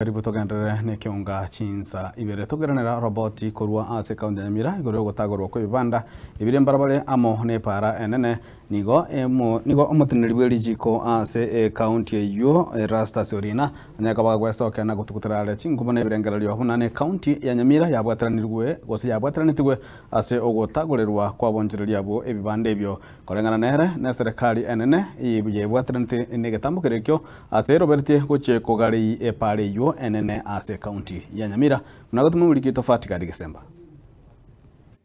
Karibu tugendere ni kiunga chinsa ibere tugeranira roboti kurwa ase kaunti ya Nyamira igoro gutagorwa ko ibanda ibire mbarabare amo ne para enene nigo omutiniri bw'erijiko ase kaunti eyo Erastus Orina anyakaba gwesoka na gutukutarale chingubone birengerero huna ne kaunti ya Nyamira yabwataranirwe gose yabwataranitwe ase ogutagorerwa kwabonjereria abo ebibande ebyo korengana nere na serikali enene ibuye bwataranite negetambukerekyo ase Robert goche kogari epare yo enene ase kaunti ya Nyamira munagotuma muliki tofauti kadi Desemba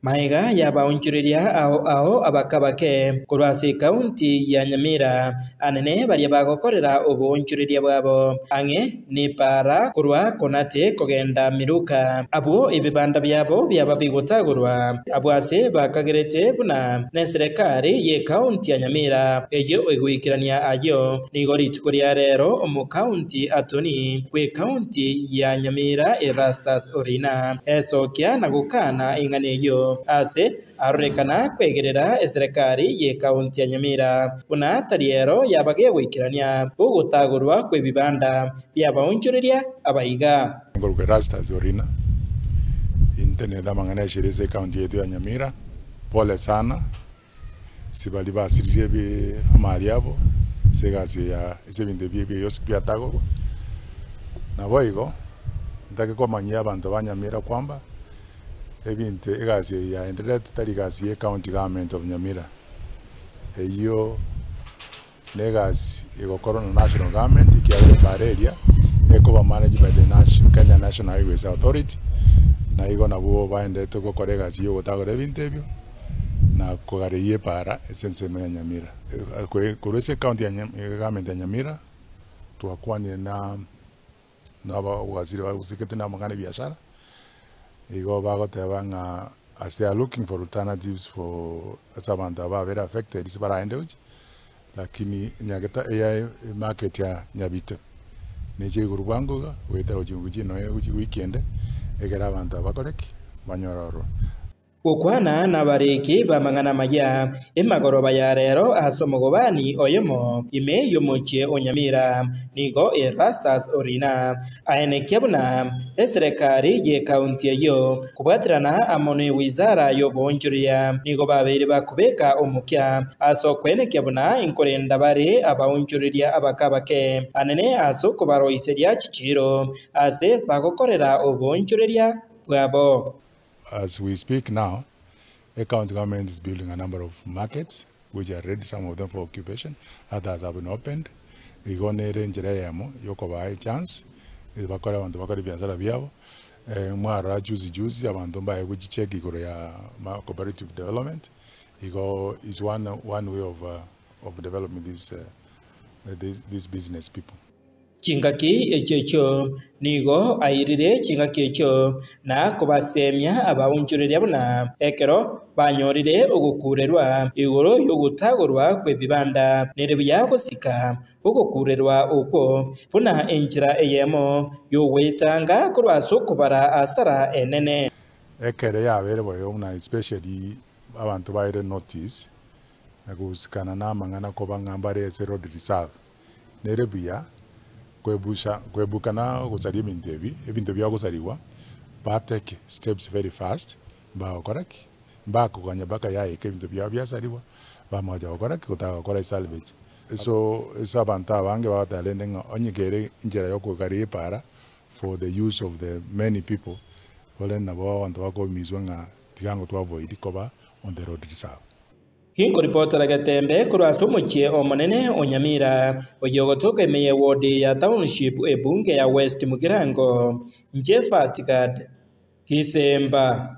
Maiga yabaunchuriria ao abakabake kurwase kaunti ya Nyamira anene baria bagokorera obunchuriria bwabo ange ni para kurwa konate kogenda miruka abo ibibanda byabo byaba bigotagurwa abwase bakagerete buna ne serikali ye kaunti ya Nyamira eyo egwikirania ayo nigori tukuria rero omu kaunti atoni kwe kaunti ya Nyamira Erastus Orina esokia na gukana inganeyo ase arekana kwegerera serikali ye kaunti ya Nyamira buna tariero yabagiye gwikirania bugutagurwa kwe bibanda byabaunchuriria abaiga ngorwe Erastus Orina inteneda mangana shireze kaunti yetu ya Nyamira pole sana sibali basiriye bi amali yabo segazi ya isebinde bibi yospia tago na boigo ndake kwa manyia abantu banyamira kwamba ebinte egazi ya endelea tutarigazi ye county government of Nyamira eyo legacy igokoro na national government ikiawe bareria ekoba managed by the Kenya National Highways Authority na igo nabo baende to gokoregazi yo gotagore ebinte ebyo na kogariye para esense ya Nyamira kurese county ya government ya Nyamira tuakwani na waziri wa usikete na mangane biashara igo bagoteba nga as they are looking for alternatives for abantu aba very affected isibaraende uchi lakini nyageta AI market ya Nyabite nije gurwango wetero ujinguji no weekend egera abantu abakoreki banyororo ukwana na bariki bamangana maya emagoroba ya rero asomogobani oyomo ime yomoche onyamira nigo Erastus Orina aenekebuna serikali ye kaunti yo kubwatirana amone wizara yo bonjuria nigo babiri bakubeka omukya asokwenekebuna inkorenda bare abaunjuria abakabake anene asokobaro iseria chichiro ase bagokorera obonjuria bwabo. As we speak now, the county government is building a number of markets, which are ready, some of them for occupation, others have been opened. We go near Njirayamo, Yokoba chance, is Bakora and the Bakari Biazara Biao, Mara Juicy, Abandumba, which check Igoria cooperative development. Igo is one way of developing these business people. Chingaki echecho nigo airire chingaki echo na kubasemya abaunjuriria buna ekero banyorire ogukurerwa igoro yogutagurwa kwe bibanda nerebuya gusika ogukurerwa uko buna enjira eyemo yowetanga kurwaso kubara asara enene ekere yabere boyo na especially abantu baire notice nagusikana na mangana ko bangambare ese road reserve nerebuya kwebukana gusari ebintu bya gusariwa bateke steps very fast ba correct ba kuganya baka yae ke ebintu bya byasariwa ba moja correct kutaka salvage so sabanta bange batalende onyigere njera yo kugari para for the use of the many people wale nabo abantu bakomizwa nga tigango to avoid koba on the road reserve. Hinko ripota gatembe kurwaso muchie omonene Onyamira oyogotoka emeye wodi ya township ebunge ya West Mugirango Jeff Atikad Desemba